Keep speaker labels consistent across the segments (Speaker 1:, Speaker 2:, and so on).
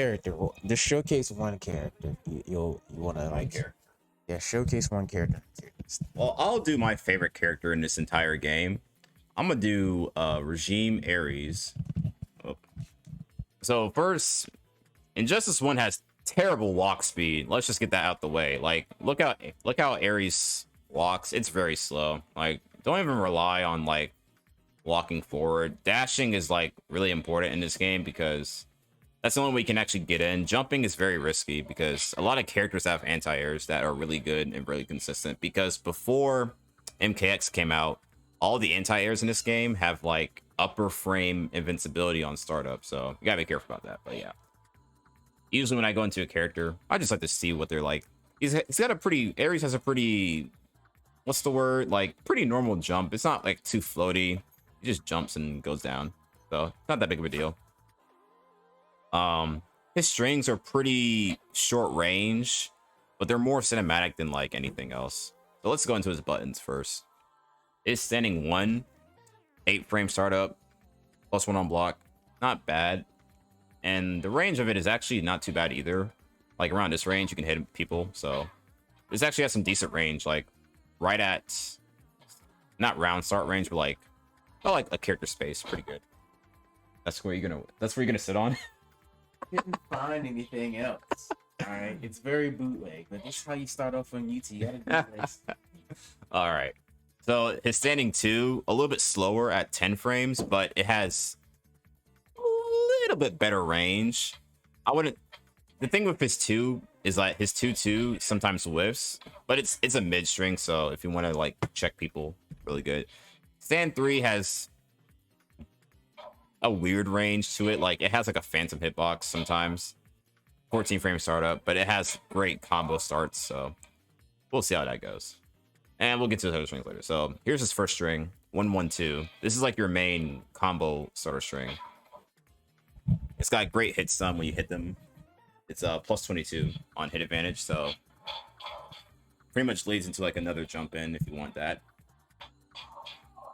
Speaker 1: character. Just showcase one character. You want to like
Speaker 2: Character.
Speaker 1: yeah, showcase one character.
Speaker 2: Well, I'll do my favorite character in this entire game. I'm gonna do Regime Ares. Oh. So first, Injustice 1 has terrible walk speed. Let's just get that out the way. Like, look how Ares walks. It's very slow. Like, don't even rely on like walking forward. Dashing is like really important in this game because that's the only way you can actually get in. Jumping is very risky because a lot of characters have anti-airs that are really good and really consistent. Because before MKX came out, all the anti-airs in this game have like upper frame invincibility on startup. So you gotta be careful about that. But yeah, usually when I go into a character, I just like to see what they're like. He's got a pretty, Ares has a pretty, what's the word? Like pretty normal jump. It's not like too floaty. He just jumps and goes down. So it's not that big of a deal. His strings are pretty short range, but they're more cinematic than like anything else. So let's go into his buttons first. It's standing 1, 8 frame startup, +1 on block. Not bad. And the range of it is actually not too bad either. Like around this range, you can hit people. So this actually has some decent range, like right at not round start range, but like a character space. Pretty good. That's where you're gonna sit on.
Speaker 1: Couldn't find anything else. All right, it's very bootleg, but this is how you start off on YouTube. You gotta do this.
Speaker 2: All right. So his standing 2, a little bit slower at 10 frames, but it has a little bit better range. I wouldn't. The thing with his 2 is like his 2-2 sometimes whiffs, but it's a mid string. So if you want to like check people, really good. Stand 3 has a weird range to it. Like it has like a phantom hitbox sometimes. 14 frame startup, but it has great combo starts. So we'll see how that goes. And we'll get to the other strings later. So here's his first string, 1-1-2. This is like your main combo starter string. It's got great hit stun when you hit them. It's +22 on hit advantage, so pretty much leads into like another jump in if you want that.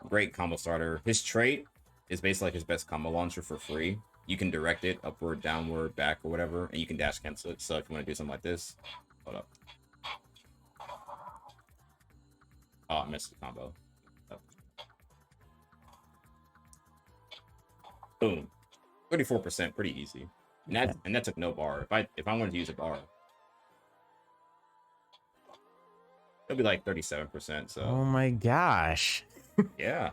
Speaker 2: Great combo starter. His trait is basically like his best combo launcher for free. You can direct it upward, downward, back, or whatever, and you can dash cancel it. So if you want to do something like this, hold up. Oh, I missed the combo. Oh. Boom. 34%, pretty easy. And that took no bar. If I wanted to use a bar, it'll be like 37%. So
Speaker 1: Oh my gosh.
Speaker 2: yeah.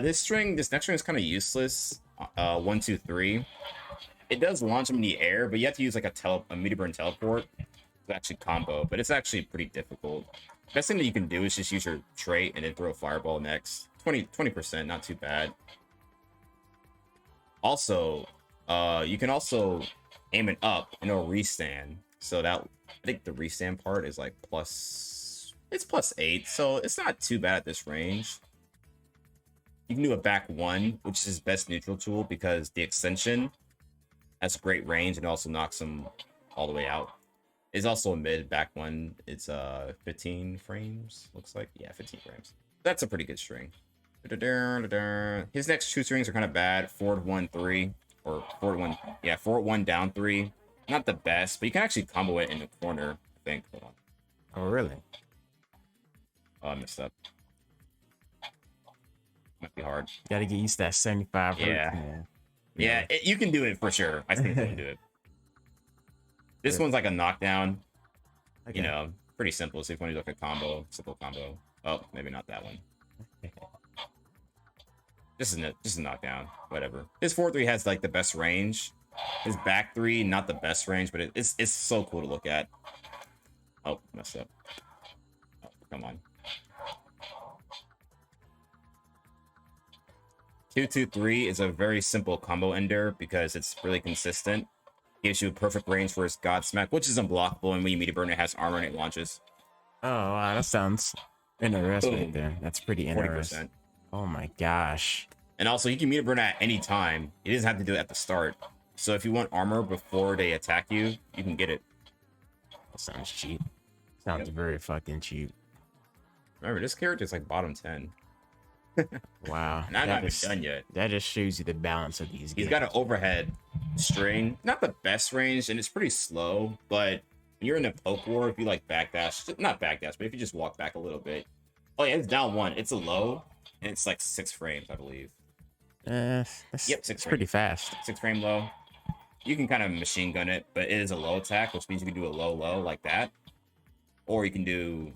Speaker 2: This next string is kind of useless. 1, 2, 3. It does launch them in the air, but you have to use like a meter burn teleport to actually combo. But it's actually pretty difficult. Best thing that you can do is just use your trait and then throw a fireball next. 20%, not too bad. Also, you can also aim it up and it'll restand. So that I think the restand part is like it's +8, so it's not too bad at this range. You can do a back 1, which is his best neutral tool because the extension has great range and also knocks him all the way out. It's also a mid back 1. It's 15 frames, looks like. Yeah, 15 frames. That's a pretty good string. His next 2 strings are kind of bad. Forward 1, 3, or forward 1. Yeah, forward 1, down 3. Not the best, but you can actually combo it in the corner, I think. Hold on.
Speaker 1: Oh really?
Speaker 2: Oh, I messed up. Might be hard.
Speaker 1: Gotta get used to that 75 hertz,
Speaker 2: Yeah.
Speaker 1: man.
Speaker 2: Yeah, you can do it for sure. I think you can do it. This one's like a knockdown.
Speaker 1: Okay.
Speaker 2: You know, pretty simple. So if you want to do like a combo, simple combo. Oh, maybe not that one. This isn't it. Just a knockdown. Whatever. His 4-3 has like the best range. His back 3, not the best range, but it's so cool to look at. Oh, messed up. Oh, come on. 2-2-3 is a very simple combo ender because it's really consistent. Gives you a perfect range for his God Smack, which is unblockable, and when you meet a burn, it has armor and it launches.
Speaker 1: Oh wow, that sounds interesting
Speaker 2: Boom.
Speaker 1: right there. That's pretty interesting.
Speaker 2: 40%.
Speaker 1: Oh my gosh.
Speaker 2: And also, you can meet a burn at any time. He doesn't have to do it at the start. So if you want armor before they attack you, you can get it.
Speaker 1: That sounds cheap. Sounds very fucking cheap.
Speaker 2: Remember, this character is like bottom 10.
Speaker 3: Wow.
Speaker 2: And I'm not even done yet.
Speaker 3: That just shows you the balance of these games.
Speaker 2: He's got an overhead string. Not the best range, and it's pretty slow, but when you're in a poke war, if you like backdash, not backdash, but if you just walk back a little bit. Oh yeah, it's down one. It's a low, and it's like 6 frames, I believe.
Speaker 3: That's,
Speaker 2: Yep, 6
Speaker 3: it's pretty fast.
Speaker 2: 6 frame low. You can kind of machine gun it, but it is a low attack, which means you can do a low like that. Or you can do,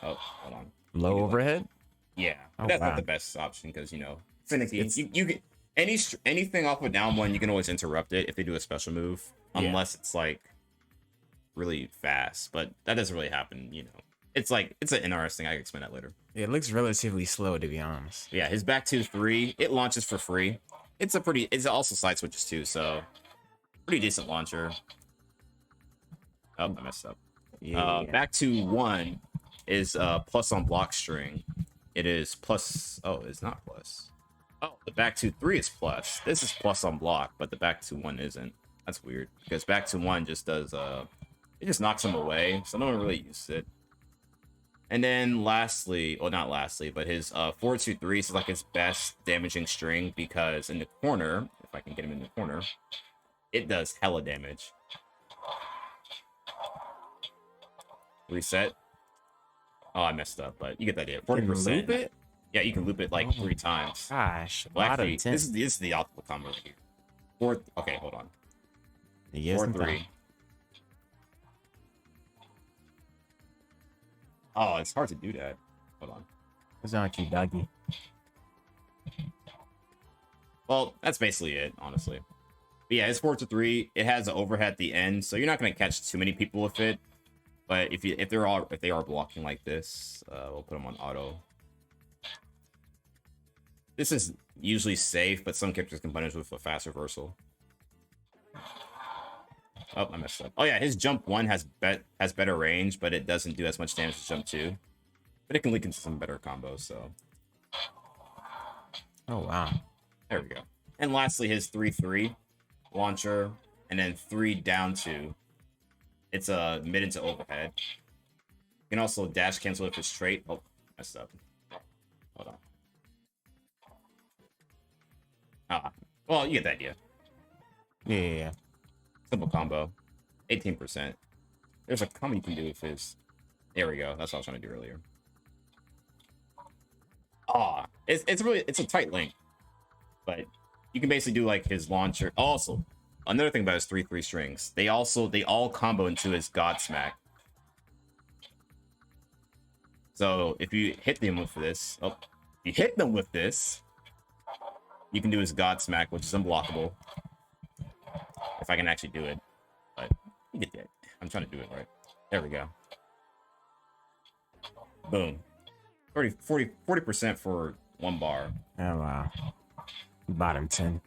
Speaker 2: oh, hold on.
Speaker 3: Low overhead?
Speaker 2: Yeah,
Speaker 3: Oh,
Speaker 2: that's
Speaker 3: wow.
Speaker 2: not the best option because, you know, finicky. You can anything off of down one, you can always interrupt it if they do a special move, unless it's like really fast. But that doesn't really happen, you know. It's like it's an interesting. I can explain that later.
Speaker 3: It looks relatively slow, to be honest.
Speaker 2: Yeah, his back 2-3, it launches for free. It's also side switches too, so pretty decent launcher. Oh, I messed up.
Speaker 3: Yeah.
Speaker 2: Back 2-1 is plus on block string. It is plus. Oh, it's not plus. Oh, the back 2-3 is plus. This is plus on block, but the back 2-1 isn't. That's weird because back 2-1 just does it just knocks him away, so no one really uses it. And then lastly, well, not lastly, but his 4-2-3 is like his best damaging string because in the corner, if I can get him in the corner, it does hella damage. Reset. Oh, I messed up, but you get the idea. 40%.
Speaker 3: Loop it?
Speaker 2: Yeah, you can loop it like 3 times.
Speaker 3: Gosh,
Speaker 2: Well,
Speaker 3: bottom
Speaker 2: actually,
Speaker 3: 10.
Speaker 2: this is the optimal combo here. Okay, hold on.
Speaker 3: Yes,
Speaker 2: 4-3. Oh, it's hard to do that. Hold on.
Speaker 3: What's on you, doggy?
Speaker 2: Well, that's basically it, honestly. But yeah, it's 4-3. It has an overhead at the end, so you're not gonna catch too many people with it. But if they are blocking like this, we'll put them on auto. This is usually safe, but some characters can punish with a fast reversal. Oh, I messed up. Oh yeah, his jump 1 has better range, but it doesn't do as much damage as jump 2. But it can leak into some better combos, so.
Speaker 3: Oh, wow.
Speaker 2: There we go. And lastly, his 3-3 launcher, and then 3 down 2. It's a mid into overhead. You can also dash cancel with his trait. Oh, messed up. Hold on. Well, you get the idea.
Speaker 3: Yeah.
Speaker 2: Simple combo. 18%. There's a combo you can do with his. There we go. That's what I was trying to do earlier. It's a tight link. But you can basically do like his launcher. Also, another thing about his 3-3 strings, they all combo into his Godsmack. So if you hit them with this, you can do his Godsmack, which is unblockable. If I can actually do it. But you get that. I'm trying to do it right. There we go. Boom. 40% for 1 bar.
Speaker 3: Oh, wow. Bottom 10.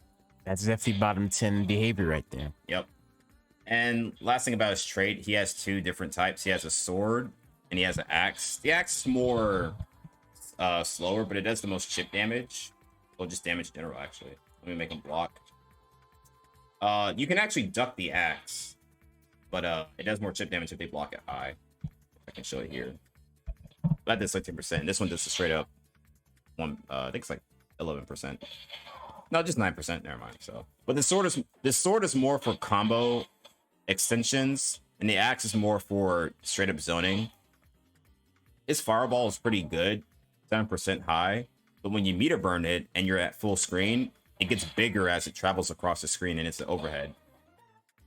Speaker 3: That's definitely bottom 10 behavior right there.
Speaker 2: Yep. And last thing about his trait, he has 2 different types. He has a sword and he has an axe. The axe is more slower, but it does the most chip damage. Well, just damage in general, actually. Let me make him block. You can actually duck the axe, but it does more chip damage if they block it high. I can show it here. That does 13%. This one does a straight up one. I think it's like 11%. No, just 9%. Never mind. So, but this sword is more for combo extensions, and the axe is more for straight up zoning. His fireball is pretty good, 7% high. But when you meter burn it and you're at full screen, it gets bigger as it travels across the screen, and it's the overhead.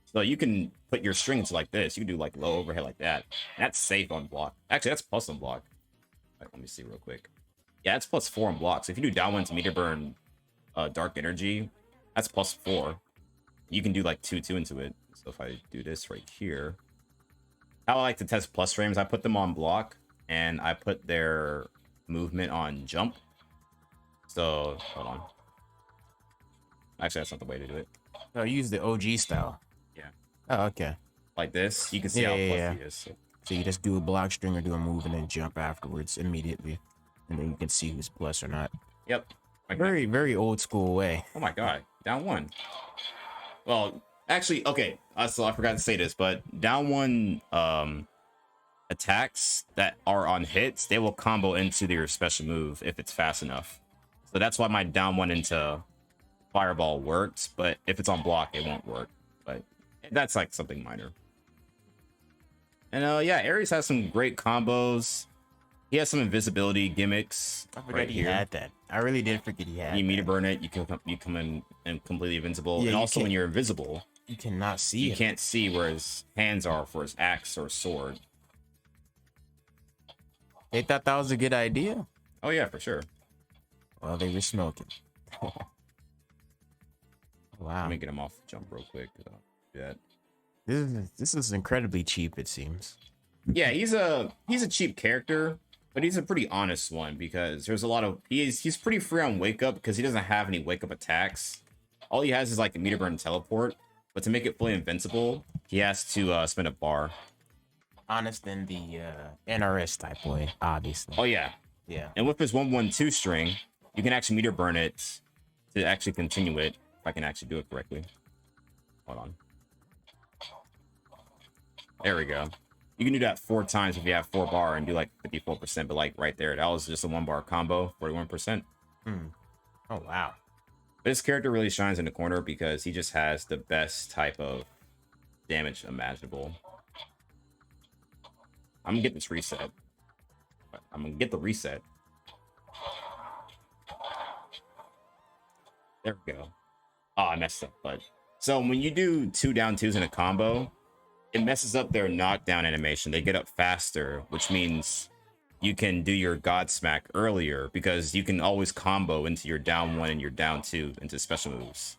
Speaker 2: So you can put your strings like this. You can do like low overhead like that. That's safe on block. Actually, that's plus on block. Right, let me see real quick. Yeah, it's plus 4 on block. So if you do down one to meter burn dark energy, that's plus 4. You can do like 2-2 into it. So if I do this right here, how I like to test plus frames, I put them on block and I put their movement on jump. So hold on. Actually, that's not the way to do it.
Speaker 3: Oh, use the OG style.
Speaker 2: Yeah.
Speaker 3: Oh, okay.
Speaker 2: Like this, you can see how plus he is.
Speaker 3: So you just do a block string or do a move and then jump afterwards immediately. And then you can see who's plus or not.
Speaker 2: Yep. Like
Speaker 3: very, very old school way.
Speaker 2: Oh my god. Down 1. Well, actually, okay. So I forgot to say this, but down 1 attacks that are on hits, they will combo into their special move if it's fast enough. So that's why my down one into fireball works, but if it's on block, it won't work. But that's like something minor. And yeah, Ares has some great combos. He has some invisibility gimmicks.
Speaker 3: I forgot
Speaker 2: right
Speaker 3: he
Speaker 2: here.
Speaker 3: had that. I really did forget he had
Speaker 2: You meter
Speaker 3: that.
Speaker 2: burn it, you come in and completely invincible.
Speaker 3: Yeah,
Speaker 2: and
Speaker 3: you
Speaker 2: also when
Speaker 3: can't-
Speaker 2: you're invisible,
Speaker 3: You cannot see
Speaker 2: you
Speaker 3: it.
Speaker 2: can't see where his hands are for his axe or sword.
Speaker 3: They thought that was a good idea.
Speaker 2: Oh yeah, for sure.
Speaker 3: Well, they were smoking. Wow.
Speaker 2: Let me get him off the jump real quick. Yeah.
Speaker 3: This is incredibly cheap, it seems.
Speaker 2: Yeah, he's a cheap character, but he's a pretty honest one because there's a lot of he's pretty free on wake up because he doesn't have any wake up attacks. All he has is like a meter burn and teleport, but to make it fully invincible, he has to spend a bar.
Speaker 3: Honest in the NRS type way, obviously.
Speaker 2: Oh yeah,
Speaker 3: Yeah.
Speaker 2: and with his 112 string, you can actually meter burn it to actually continue it. If I can actually do it correctly. Hold on. There we go. You can do that 4 times if you have 4 bar and do like 54%, but like right there, that was just a 1 bar combo, 41%.
Speaker 3: Oh wow.
Speaker 2: This character really shines in the corner because he just has the best type of damage imaginable. I'm gonna get this reset. I'm gonna get the reset. There we go. Oh, I messed up, but so when you do 2 down 2s in a combo, it messes up their knockdown animation. They get up faster, which means you can do your God Smack earlier because you can always combo into your down 1 and your down 2 into special moves.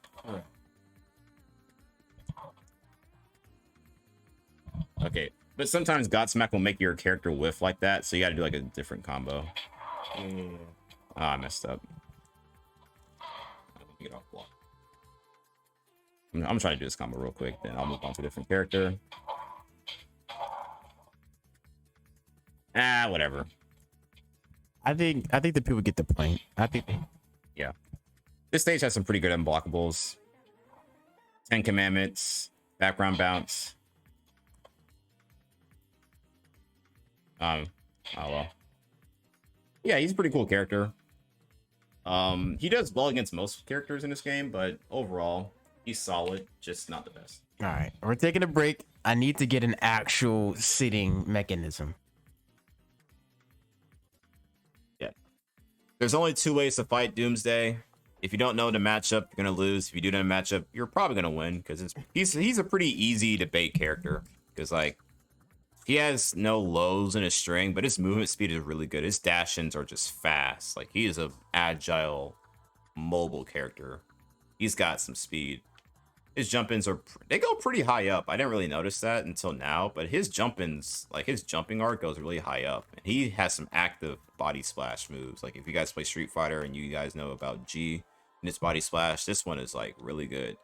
Speaker 2: Okay, but sometimes God Smack will make your character whiff like that, so you gotta do like a different combo. Ah, I messed up. Let me get off block. I'm trying to do this combo real quick, then I'll move on to a different character. Ah, whatever.
Speaker 3: I think the people get the point. I think
Speaker 2: Yeah. This stage has some pretty good unblockables. 10 Commandments, background bounce. Oh well. Yeah, he's a pretty cool character. He does well against most characters in this game, but overall, he's solid, just not the best.
Speaker 3: All right, we're taking a break. I need to get an actual sitting mechanism.
Speaker 2: Yeah. There's only 2 ways to fight Doomsday. If you don't know the matchup, you're gonna lose. If you do know the matchup, you're probably gonna win because he's a pretty easy to bait character. Because like he has no lows in his string, but his movement speed is really good. His dash-ins are just fast. Like he is a agile, mobile character. He's got some speed. His jump-ins they go pretty high up. I didn't really notice that until now, but his jump-ins, like his jumping arc goes really high up. And he has some active body splash moves. Like if you guys play Street Fighter and you guys know about G and its body splash, this one is like really good.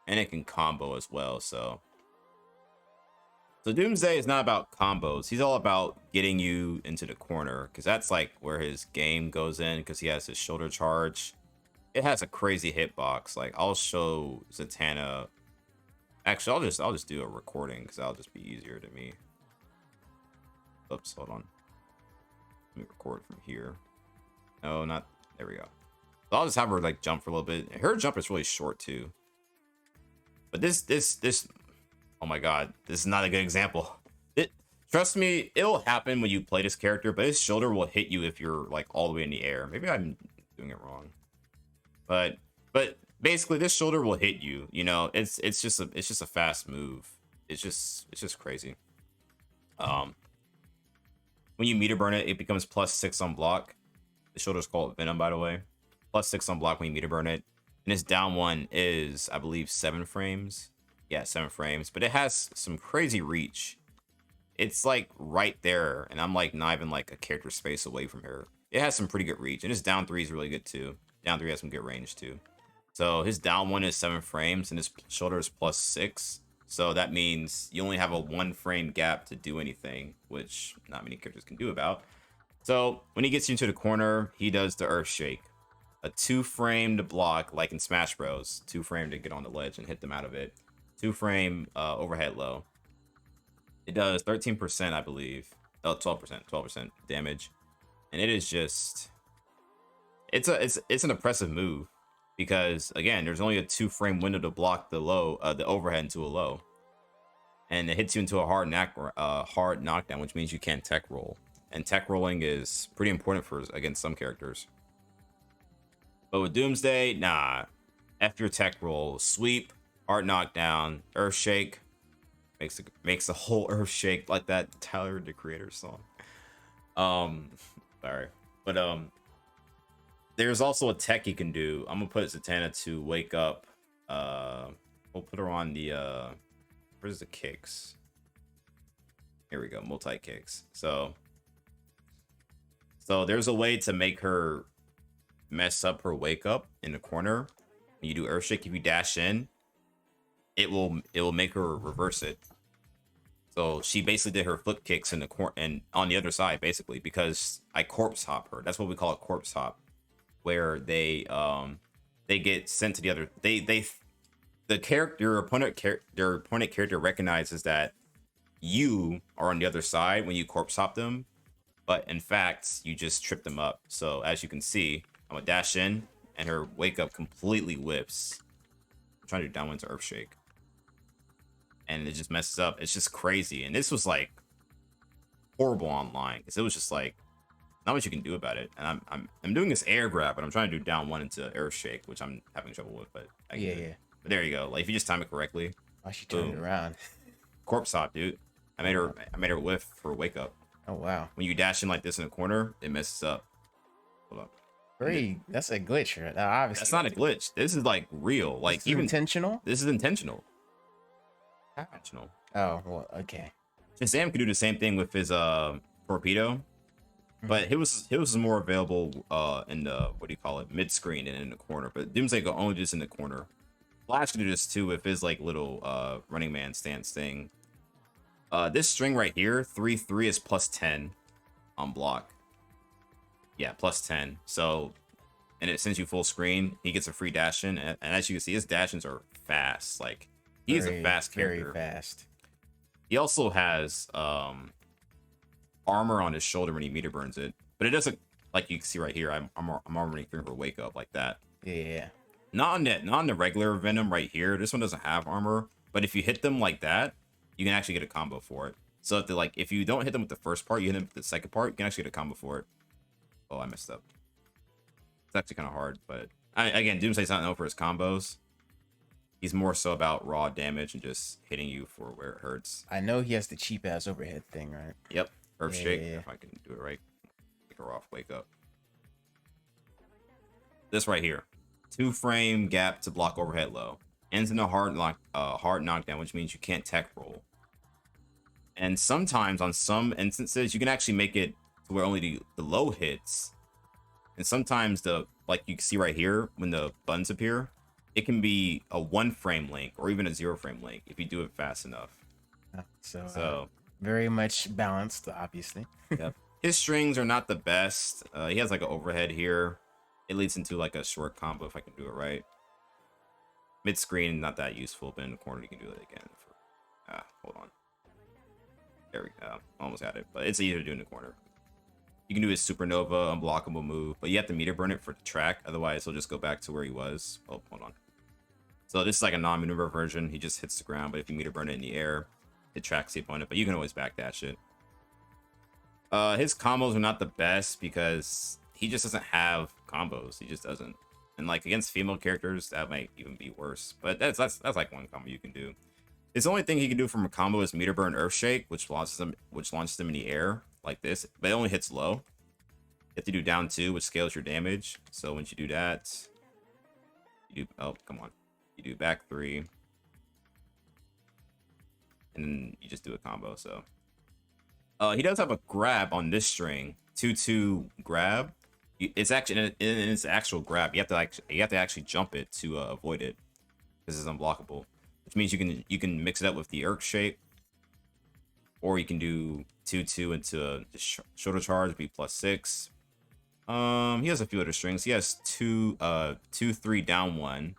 Speaker 2: And it can combo as well, so Doomsday is not about combos. He's all about getting you into the corner because that's like where his game goes in because he has his shoulder charge. It has a crazy hitbox. Like I'll show Zatanna. Actually, I'll just do a recording because that'll just be easier to me. Oops, hold on. Let me record from here. No, not there. We go. So I'll just have her like jump for a little bit. Her jump is really short too. But this. Oh my god, this is not a good example. Trust me, it'll happen when you play this character, but his shoulder will hit you if you're like all the way in the air. Maybe I'm doing it wrong. But basically this shoulder will hit you, you know. It's just a fast move. It's just crazy. When you meter burn it, it becomes +6 on block. The shoulder's called Venom, by the way. +6 on block when you meter burn it. And his down 1 is, I believe, 7 frames. Yeah, 7 frames, but it has some crazy reach. It's like right there, and I'm like not even like a character space away from her. It has some pretty good reach, and his down 3 is really good too. Down 3 has some good range too. So his down 1 is 7 frames, and his shoulder is +6. So that means you only have a 1 frame gap to do anything, which not many characters can do about. So when he gets you into the corner, he does the Earth Shake. A 2 frame to block, like in Smash Bros. 2 frame to get on the ledge and hit them out of it. 2 frame overhead low. It does 13%, I believe. Oh, 12% damage. And it is just it's an impressive move because again, there's only a 2-frame window to block the the overhead into a low, and it hits you into a hard knockdown, which means you can't tech roll, and tech rolling is pretty important for against some characters. But with Doomsday, nah, F your tech roll, sweep, hard knockdown, earth shake, makes the whole earth shake like that Tyler the Creator song. Sorry, but there's also a tech you can do. I'm gonna put Zatanna to wake up. We'll put her on the where's the kicks? Here we go, multi kicks. So there's a way to make her mess up her wake up in the corner. When you do earth shake, if you dash in, it will make her reverse it. So she basically did her flip kicks in the corner and on the other side, basically, because I corpse hop her. That's what we call a corpse hop, where they get sent to the other. The character, their opponent character recognizes that you are on the other side when you corpse hop them, but in fact you just trip them up. So as you can see, I'm gonna dash in, and her wake up completely whips. I'm trying to do downwind to earth shake, and it just messes up. It's just crazy. And this was like horrible online because it was just like not much you can do about it. And I'm doing this air grab, but I'm trying to do down one into earth shake, which I'm having trouble with. But I can do it. But there you go. Like if you just time it correctly.
Speaker 3: Why she turned it around?
Speaker 2: Corpse hop, dude. I made her whiff for wake up.
Speaker 3: Oh wow.
Speaker 2: When you dash in like this in the corner, it messes up. Hold up.
Speaker 3: That's a glitch, right? Now, obviously.
Speaker 2: That's not a glitch. This is like real. Like even
Speaker 3: intentional.
Speaker 2: This is intentional.
Speaker 3: How?
Speaker 2: Intentional.
Speaker 3: Oh well, okay.
Speaker 2: Sam could do the same thing with his torpedo, but it was more available in the what do you call it, mid screen and in the corner. But Doomsday could only do this in the corner. Flash can do this too with his like little running man stance thing. This string right here, 3/3 is +10 on block. Yeah, +10. So, and it sends you full screen. He gets a free dash in, and as you can see, his dash-ins are fast. Like he's a fast character.
Speaker 3: Very fast.
Speaker 2: He also has armor on his shoulder when he meter burns it, but it doesn't, like you can see right here. I'm armoring through her wake up like that.
Speaker 3: Yeah.
Speaker 2: Not on the regular Venom right here. This one doesn't have armor, but if you hit them like that, you can actually get a combo for it. So if you don't hit them with the first part, you hit them with the second part, you can actually get a combo for it. Oh, I messed up. It's actually kind of hard, but again, Doomsday's not known for his combos. He's more so about raw damage and just hitting you for where it hurts.
Speaker 3: I know he has the cheap ass overhead thing, right?
Speaker 2: Yep. Earth shake.
Speaker 3: Yeah.
Speaker 2: If I can do it right. Take her off. Wake up. This right here. 2-frame gap to block overhead low. Ends in a hard knockdown, which means you can't tech roll. And sometimes on some instances, you can actually make it to where only the low hits. And sometimes like you can see right here, when the buttons appear, it can be a 1-frame link or even a 0-frame link if you do it fast enough.
Speaker 3: So very much balanced, obviously.
Speaker 2: Yep. His strings are not the best. He has like an overhead here. It leads into like a short combo if I can do it right. Mid screen, not that useful, but in the corner you can do it again. Hold on. There we go. Almost had it, but it's easier to do in the corner. You can do his supernova unblockable move, but you have to meter burn it for the track. Otherwise, he'll just go back to where he was. Oh, hold on. So this is like a non-maneuver version. He just hits the ground, but if you meter burn it in the air, it tracks the opponent, but you can always backdash it. His combos are not the best because he just doesn't have combos. He just doesn't. And like against female characters, that might even be worse. But that's like one combo you can do. His only thing he can do from a combo is meter burn earth shake, which launches them in the air like this, but it only hits low. You have to do down 2, which scales your damage. So once you do that, you do back 3, and then you just do a combo. So he does have a grab on this string, 2/2 grab. It's actually in its actual grab. You have to actually jump it to avoid it because it's unblockable. Which means you can mix it up with the earth shape, or you can do 2/2 into shoulder charge, be +6. He has a few other strings. He has 2/3 down 1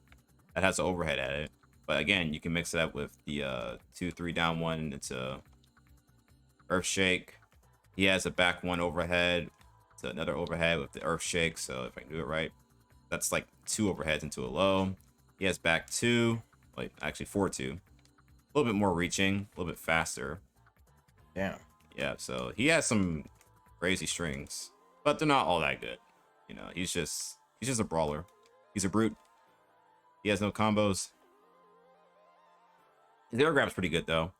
Speaker 2: that has an overhead at it. But again, you can mix it up with the 2/3 down 1 into earth shake. He has a back 1 overhead to another overhead with the earth shake. So if I can do it right, that's like 2 overheads into a low. He has back 2, like actually 4-2. A little bit more reaching, a little bit faster.
Speaker 3: Damn.
Speaker 2: Yeah, so he has some crazy strings, but they're not all that good. You know, he's just a brawler. He's a brute. He has no combos. His air grab's pretty good though.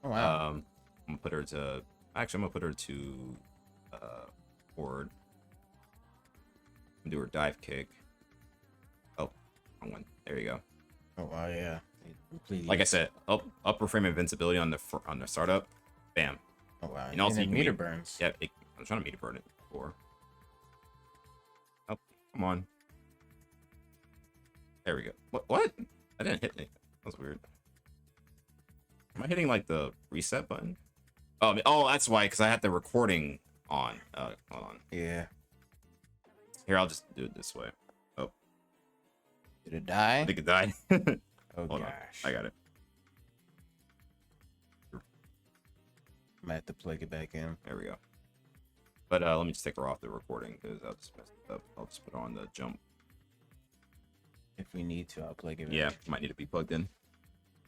Speaker 3: Oh wow.
Speaker 2: I'm gonna put her to. Actually, I'm gonna put her to forward. And do her dive kick. Oh, wrong one. There you go.
Speaker 3: Oh wow, yeah. Completely.
Speaker 2: Like I said, upper frame invincibility on the startup. Bam.
Speaker 3: Oh wow.
Speaker 2: And also
Speaker 3: then
Speaker 2: you can
Speaker 3: meter
Speaker 2: meet-
Speaker 3: burns.
Speaker 2: Yeah, I'm trying to meter burn it before. Oh, come on. There we go. What? I didn't hit it. That was weird. Am I hitting like the reset button? Oh, that's why, because I had the recording on. Hold on.
Speaker 3: Yeah.
Speaker 2: Here, I'll just do it this way. Oh,
Speaker 3: Did it die?
Speaker 2: I think it died.
Speaker 3: Oh
Speaker 2: Hold on.
Speaker 3: gosh.
Speaker 2: I got it.
Speaker 3: Might have to plug it back in.
Speaker 2: There we go. But let me just take her off the recording because I'll just mess it up. I'll just put on the jump.
Speaker 3: If we need to, I'll plug it
Speaker 2: Yeah,
Speaker 3: back.
Speaker 2: might need to be plugged in.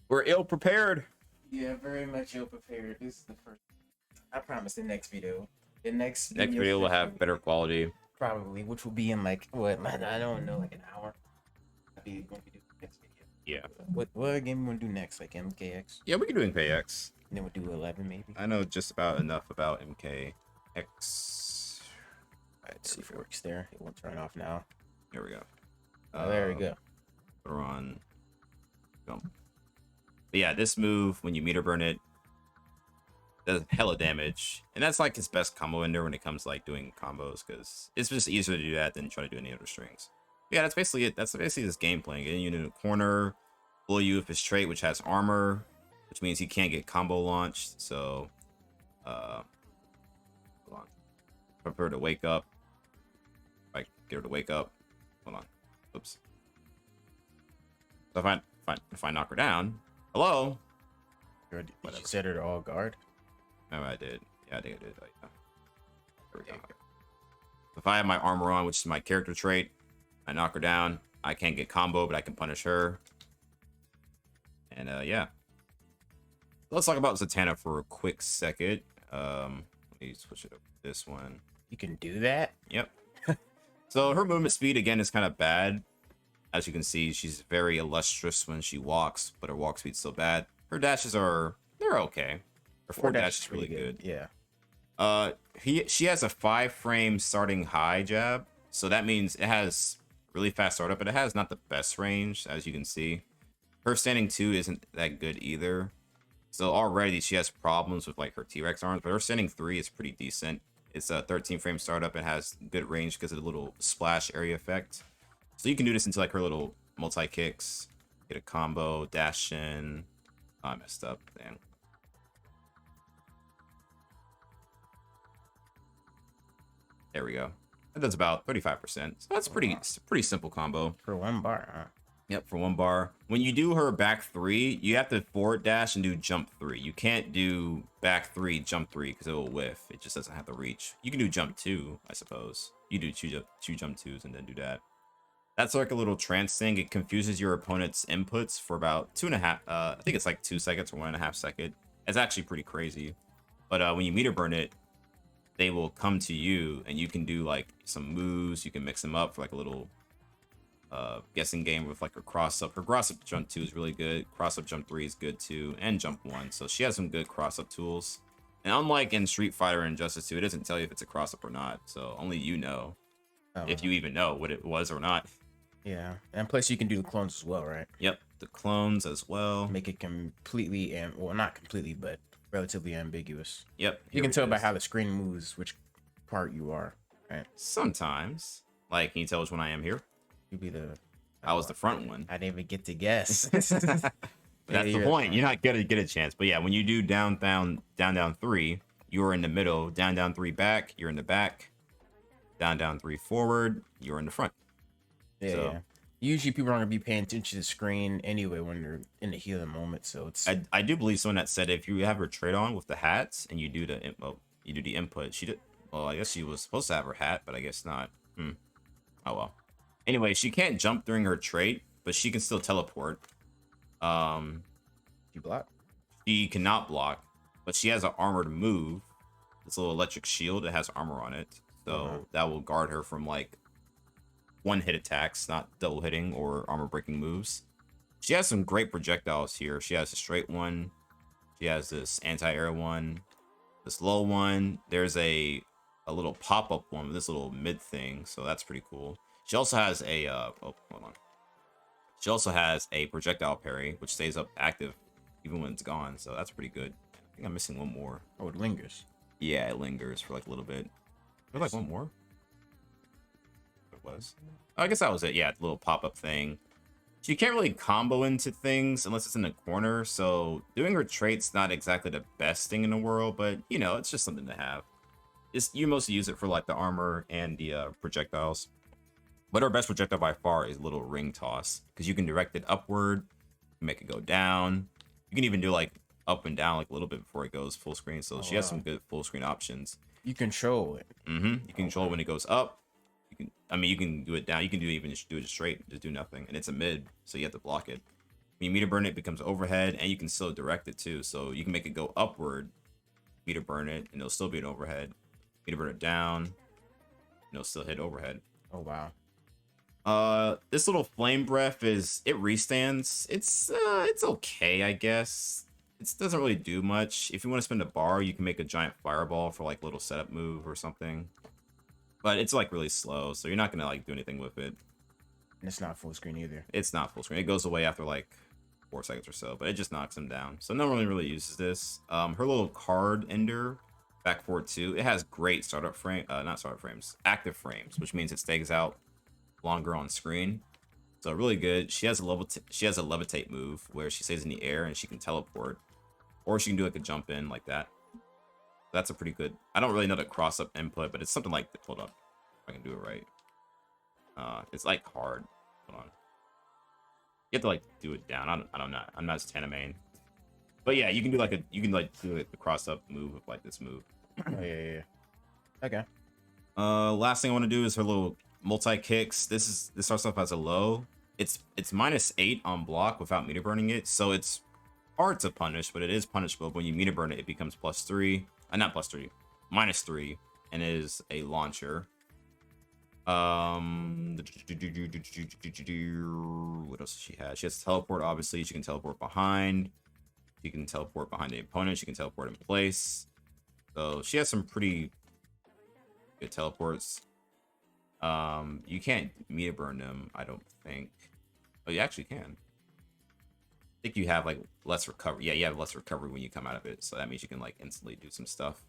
Speaker 2: We're ill prepared.
Speaker 1: Yeah, very much ill prepared. This is the first. I promise the next video. The next
Speaker 2: Video will have better quality.
Speaker 1: probably, which will be in like what? I don't know, like an hour. I'll be going to do the next video.
Speaker 2: Yeah.
Speaker 1: What game we want to do next? Like MKX?
Speaker 2: Yeah, we can do MKX.
Speaker 1: And then we'll do 11 maybe.
Speaker 2: I know just about enough about MKX.
Speaker 3: Let's see if it works there. It won't turn off now.
Speaker 2: Here we go.
Speaker 3: Oh, there we go.
Speaker 2: Put her on jump. But yeah, this move, when you meter burn it, does hella damage. And that's like his best combo ender when it comes to like doing combos, because it's just easier to do that than try to do any other strings. Yeah, that's basically it. That's basically this game plan. Getting you in a corner, blow you with his trait, which has armor, which means he can't get combo launched. So, hold on. Prepare her to wake up. If I get her to wake up. Hold on. Oops. So if I knock her down, hello.
Speaker 3: Did you
Speaker 2: Whatever.
Speaker 3: set her to all guard?
Speaker 2: No, I did. Yeah, I think I did. Oh, yeah. There we go. If I have my armor on, which is my character trait, I knock her down. I can't get combo, but I can punish her. And yeah. Let's talk about Zatanna for a quick second. Let me switch it up to this one.
Speaker 3: You can do that?
Speaker 2: Yep. So her movement speed again is kind of bad. As you can see, she's very illustrious when she walks, but her walk speed's still bad. Her dashes they're okay. Her forward dash is really good.
Speaker 3: Yeah.
Speaker 2: She has a 5-frame starting high jab, so that means it has really fast startup, but it has not the best range, as you can see. Her standing 2 isn't that good either. So already she has problems with like her T-Rex arms, but her standing 3 is pretty decent. It's a 13-frame startup and has good range because of the little splash area effect. So you can do this into like her little multi kicks, get a combo, dash in. Oh, I messed up. Damn. There we go. That does about 35%. So that's it's a pretty simple combo.
Speaker 3: For one bar, huh?
Speaker 2: Yep, for 1 bar. When you do her back 3, you have to forward dash and do jump 3. You can't do back 3, jump 3 because it will whiff. It just doesn't have the reach. You can do jump 2, I suppose. You do two jump 2s and then do that. That's like a little trance thing. It confuses your opponent's inputs for about 2.5. I think it's like 2 seconds or 1.5 seconds. It's actually pretty crazy. But when you meter burn it, they will come to you and you can do like some moves. You can mix them up for like a little guessing game with like her cross up. Her cross up jump 2 is really good. Cross up jump 3 is good too, and jump 1. So she has some good cross up tools. And unlike in Street Fighter and Injustice 2, it doesn't tell you if it's a cross up or not. So only you know if you even know what it was or not.
Speaker 3: Yeah, and plus you can do the clones as well, right?
Speaker 2: Yep, the clones as well.
Speaker 3: Make it completely well, not completely, but relatively ambiguous.
Speaker 2: Yep,
Speaker 3: You can tell by how the screen moves which part you are, right?
Speaker 2: Sometimes, like, can you tell which one I am here?
Speaker 3: You'd be the.
Speaker 2: I was the front one.
Speaker 3: I didn't even get to guess.
Speaker 2: That's the point. You're not gonna get a chance. But yeah, when you do down 3, you're in the middle. Down 3 back, you're in the back. Down 3 forward, you're in the front.
Speaker 3: Yeah,
Speaker 2: So-
Speaker 3: yeah. Usually people aren't gonna be paying attention to the screen anyway when they're in the heat of the moment. So it's
Speaker 2: I do believe someone that said if you have her trade on with the hats and you do the input, Well, I guess she was supposed to have her hat, but I guess not. Oh well. Anyway, she can't jump during her trait, but she can still teleport. Um,
Speaker 3: You block?
Speaker 2: she cannot block, but she has an armored move. This little electric shield. It has armor on it, so that will guard her from like one hit attacks, not double hitting or armor breaking moves. She has some great projectiles here. She has a straight one. She has this anti-air one. This low one. There's a little pop-up one with this little mid thing, so that's pretty cool. She also has a oh, hold on. She also has a projectile parry, which stays up active even when it's gone, so that's pretty good. I think I'm missing one more.
Speaker 3: Oh, it lingers.
Speaker 2: Yeah, it lingers for like a little bit. There's like one more. It was. Oh, I guess that was it. Yeah, the little pop-up thing. She can't really combo into things unless it's in the corner, so doing her trait's not exactly the best thing in the world, but you know, it's just something to have. You mostly use it for like the armor and the projectiles. But her best projectile by far is little ring toss, because you can direct it upward, make it go down. You can even do like up and down like a little bit before it goes full screen. So she has some good full screen options.
Speaker 3: You control it.
Speaker 2: You can control it when it goes up. You can do it down. You can do it straight, just do nothing, and it's a mid, so you have to block it. When you meter burn it, it becomes overhead, and you can still direct it too. So you can make it go upward, meter burn it, and it'll still be an overhead. Meter burn it down, and it'll still hit overhead.
Speaker 3: Oh wow.
Speaker 2: This little flame breath it restands. It's okay, I guess. It doesn't really do much. If you want to spend a bar, you can make a giant fireball for like a little setup move or something. But it's like really slow, so you're not gonna like do anything with it.
Speaker 3: And it's not full screen either.
Speaker 2: It's not full screen. It goes away after like 4 seconds or so, but it just knocks him down. So no one really uses this. Her little card ender, back forward 2, it has great startup frame, not startup frames, active frames, which means it stays out longer on screen. So really good. She has a levitate move where she stays in the air and she can teleport, or she can do like a jump in like that. That's a pretty good. I don't really know the cross up input, but it's something like hold up, if I can do it right. It's like hard. Hold on. You have to like do it down. I don't know. I'm not Zatanna main. But yeah, you can do like do like the cross up move with like this move.
Speaker 3: Oh yeah. Okay.
Speaker 2: Last thing I want to do is her little multi kicks. This starts off as a low. It's -8 on block without meter burning it, so it's hard to punish, but it is punishable. When you meter burn it, it becomes +3. Not +3, -3, and it is a launcher. What else does she have? She has teleport, obviously. She can teleport behind. She can teleport behind the opponent. She can teleport in place. So she has some pretty good teleports. You can't meter burn them, I don't think. Oh, you actually can. I think you have like less recovery. Yeah, you have less recovery when you come out of it, so that means you can like instantly do some stuff.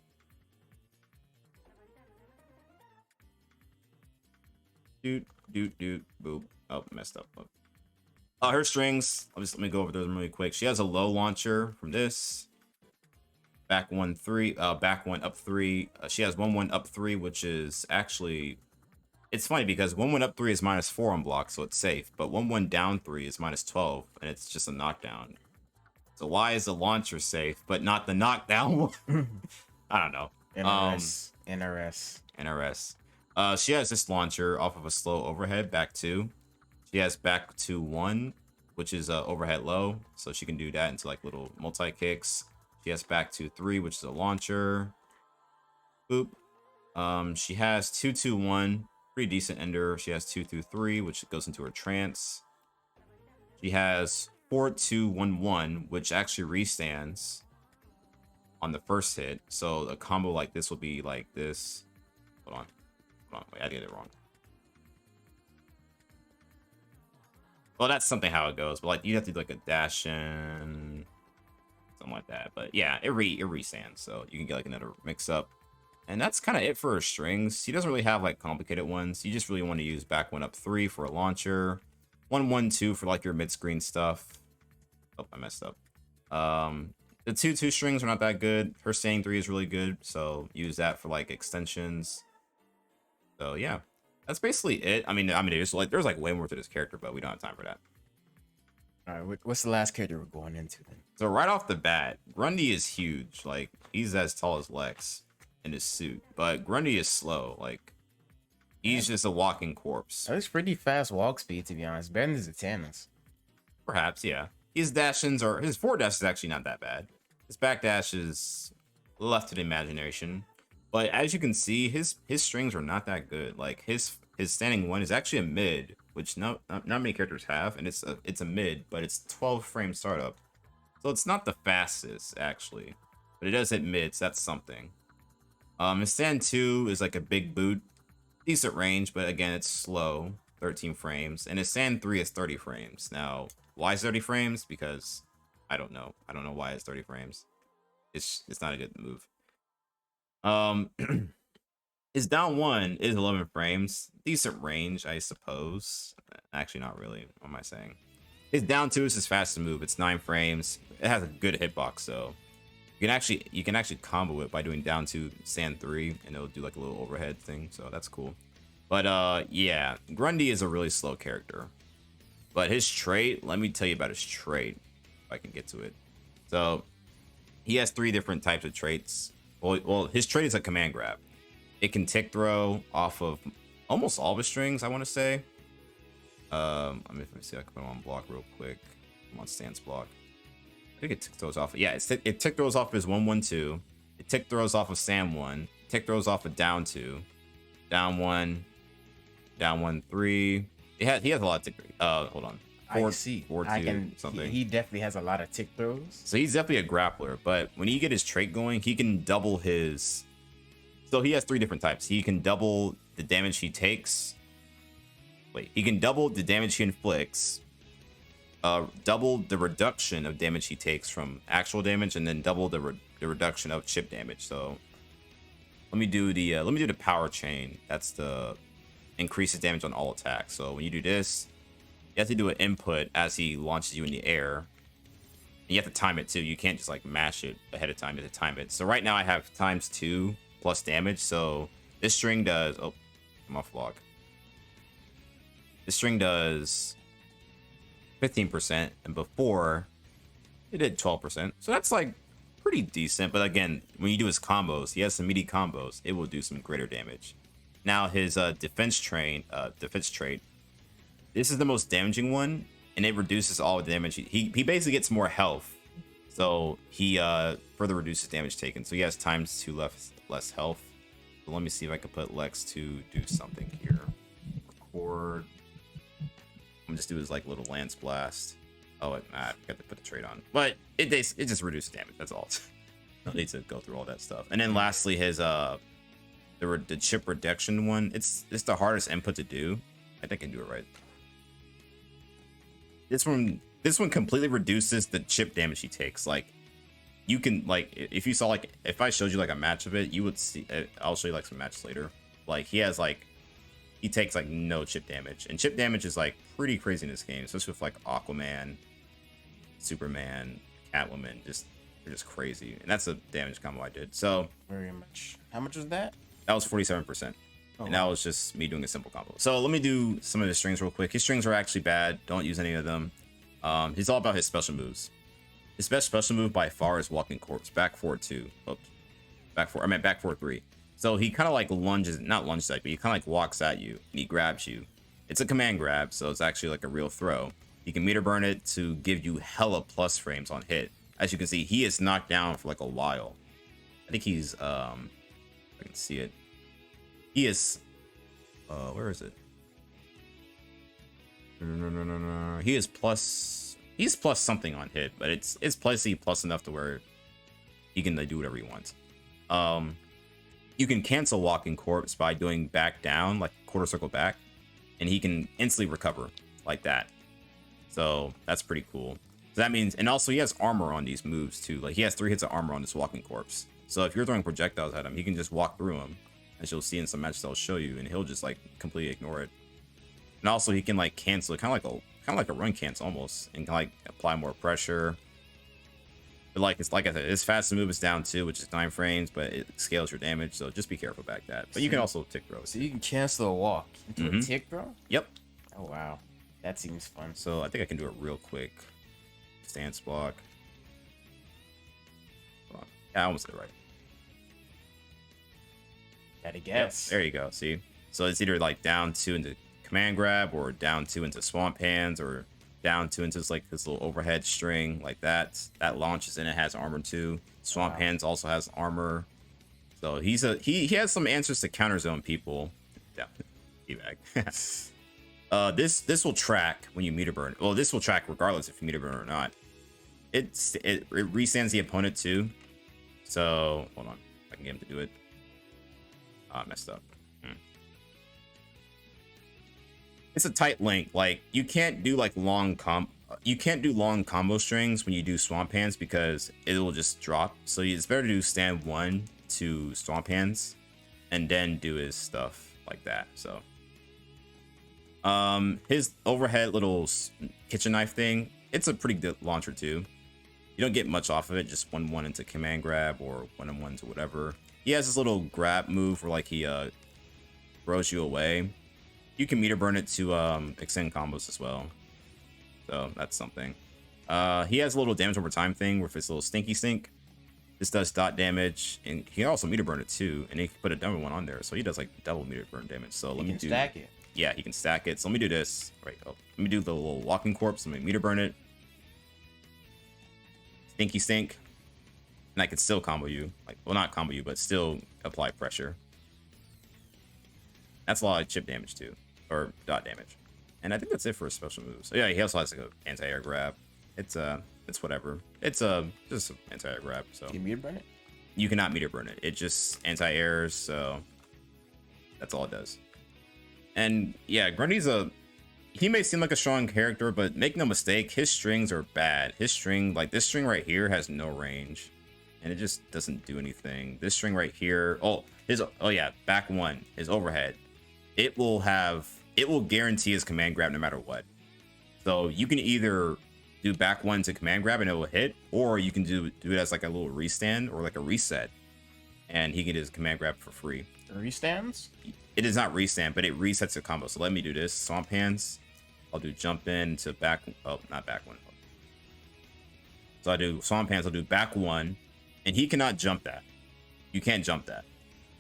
Speaker 2: Doot, boop. Oh, messed up. Her strings. Let me go over those really quick. She has a low launcher from this. Back 1-3. Back 1 up 3. She has 1-1 up 3, which is actually. It's funny because 1-1 up 3 is -4 on block, so it's safe. But 1-1 down 3 is -12, and it's just a knockdown. So why is the launcher safe, but not the knockdown one? I don't know. NRS. She has this launcher off of a slow overhead, back 2. She has back 2-1, which is overhead low. So she can do that into like little multi-kicks. She has back 2-3, which is a launcher. Boop. She has 2-2-1. Pretty decent ender. She has 2-3, which goes into her trance. She has 4-2-1-1, which actually restands on the first hit. So a combo like this will be like this. Hold on. Wait, I did it wrong. Well, that's something how it goes. But like you have to do like a dash in, something like that. But yeah, it restands. So you can get like another mix up. And that's kind of it for her strings. She doesn't really have like complicated ones. You just really want to use back 1 up 3 for a launcher. 1-1-2 for like your mid-screen stuff. Oh, I messed up. The 2-2 strings are not that good. Her staying 3 is really good. So use that for like extensions. So yeah, that's basically it. I mean, there's like way more to this character, but we don't have time for that.
Speaker 3: All right, what's the last character we're going into then?
Speaker 2: So right off the bat, Grundy is huge. Like he's as tall as Lex. in his suit. But Grundy is slow. Like, he's just a walking corpse.
Speaker 3: That's pretty fast walk speed, to be honest. Better than Zatanna's.
Speaker 2: Perhaps, yeah. His forward dash is actually not that bad. His back dash is left to the imagination. But as you can see, his strings are not that good. Like his standing one is actually a mid, which not many characters have, and it's a mid, but it's 12 frame startup. So it's not the fastest actually, but it does hit mid, so that's something. His stand 2 is like a big boot, decent range, but again it's slow, 13 frames, and his stand 3 is 30 frames. Now, why is 30 frames? Because I don't know. I don't know why it's 30 frames. It's not a good move. His down 1 is 11 frames, decent range, I suppose. Actually, not really. What am I saying? His down 2 is his fastest move. It's 9 frames. It has a good hitbox, so you can actually combo it by doing down 2 stand 3, and it'll do like a little overhead thing. So that's cool. But yeah, Grundy is a really slow character. But his trait, let me tell you about his trait, if I can get to it. So he has 3 different types of traits. Well, his trait is a command grab. It can tick throw off of almost all of his strings, I want to say. Let me see if I can put him on block real quick. I'm on stance block. I think it tick throws off. Yeah, it tick throws off his 1-1-2. It tick throws off of Sam 1. Tick throws off of down 2. Down 1. Down 1, 3. He has a lot of tick. Hold on. 4,
Speaker 3: I see.
Speaker 2: 4, 2,
Speaker 3: I can.
Speaker 2: something.
Speaker 3: He definitely has a lot of tick throws.
Speaker 2: So he's definitely a grappler, but when you get his trait going, he can double his. So he has 3 different types. He can double the damage he takes. Wait, he can double the damage he inflicts. Double the reduction of damage he takes from actual damage, and then double the reduction of chip damage. So let me do the power chain. That's the increases damage on all attacks. So when you do this, you have to do an input as he launches you in the air. And you have to time it too. You can't just like mash it ahead of time. You have to time it. So right now I have ×2 plus damage. So this string does. Oh, I'm off block. This string does 15%, and before it did 12%. So that's like pretty decent. But again, when you do his combos, he has some meaty combos. It will do some greater damage. Now his defense trait. This is the most damaging one, and it reduces all the damage. He basically gets more health, so he further reduces damage taken. So he has ×2 less health. So let me see if I can put Lex to do something here. Record. I'm just do his like little lance blast. Oh, I forgot to put the trait on, but it just reduces damage. That's all. Don't need to go through all that stuff. And then lastly, his the chip reduction one. It's the hardest input to do. I think I can do it right. This one completely reduces the chip damage he takes. Like, you can, like, if you saw, like, if I showed you like a match of it, you would see. I'll show you like some matches later. Like, he takes like no chip damage, and chip damage is like pretty crazy in this game, especially with like Aquaman, Superman, Catwoman. They're just crazy, and that's a damage combo I did. So
Speaker 3: Very much. How much was that?
Speaker 2: that was 47%. And that was just me doing a simple combo. So let me do some of his strings real quick. His strings are actually bad. Don't use any of them. He's all about his special moves. His best special move by far is Walking Corpse. Back 4-2. Oops. Back 4-3. So he kind of like not lunges like, but he kind of like walks at you and he grabs you. It's a command grab, so it's actually like a real throw. You can meter burn it to give you hella plus frames on hit. As you can see, he is knocked down for like a while. I think he's I can see it. He is where is it? No. He's plus something on hit, but it's plus enough to where he can do whatever he wants. You can cancel Walking Corpse by doing back down, like quarter circle back, and he can instantly recover like that. So that's pretty cool. So that means, and also he has armor on these moves too. Like he has 3 hits of armor on this Walking Corpse. So if you're throwing projectiles at him, he can just walk through them, as you'll see in some matches I'll show you, and he'll just like completely ignore it. And also he can like cancel it, kind of like a run cancel almost, and can like apply more pressure. But like it's like I said, his fastest move is down 2, which is 9 frames, but it scales your damage, so just be careful back that. But you can also tick throw.
Speaker 3: So you can cancel a walk into a tick throw?
Speaker 2: Yep.
Speaker 3: Oh wow. That seems fun.
Speaker 2: So I think I can do it real quick. Stance block. Hold on. Yeah, I almost did it right.
Speaker 1: Gotta
Speaker 2: Yep,
Speaker 1: guess.
Speaker 2: there you go. See, so it's either like down 2 into command grab, or down 2 into swamp hands, or down 2 into like this little overhead string like that. That launches and it has armor too. Swamp
Speaker 1: Wow.
Speaker 2: hands also has armor. So he has some answers to counter zone people. Yeah, evac. This will track when you meter burn. Well, this will track regardless if you meter burn or not. It restands the opponent too. So hold on, I can get him to do it. Ah, messed up. It's a tight link. Like you can't do like long combo strings when you do swamp hands because it will just drop. So it's better to do stand 1 to swamp hands and then do his stuff like that. So his overhead little kitchen knife thing, it's a pretty good launcher too. You don't get much off of it, just 1-1 into command grab or 1-1 to whatever. He has this little grab move where like he throws you away. You can meter burn it to extend combos as well. So that's something. He has a little damage over time thing with his little stinky stink. This does dot damage, and he can also meter burn it too, and he can put a double one on there. So he does like double meter burn damage. So let me do
Speaker 1: stack it.
Speaker 2: Yeah, he can stack it. So let me do this. Right. Oh, let me do the little walking corpse. Let me meter burn it. Stinky stink. And I can still combo you. Like, well, not combo you, but still apply pressure. That's a lot of chip damage too. Or dot damage. And I think that's it for his special moves. So yeah, he also has like an anti-air grab. It's whatever. It's just an anti-air grab. So
Speaker 1: Can you meter burn it?
Speaker 2: you cannot meter burn it. It just anti-airs, so that's all it does. And yeah, Grundy's he may seem like a strong character, but make no mistake, his strings are bad. His string, like this string right here, has no range, and it just doesn't do anything. This string right here, oh yeah, back 1, his overhead, it will guarantee his command grab no matter what. So you can either do back 1 to command grab and it will hit, or you can do it as like a little restand or like a reset, and he can do his command grab for free.
Speaker 1: Restands?
Speaker 2: It is not restand, but it resets the combo. So let me do this. Swamp hands. I'll do jump in to back. Oh, not back 1. So I do swamp hands. I'll do back 1, and he cannot jump that. You can't jump that.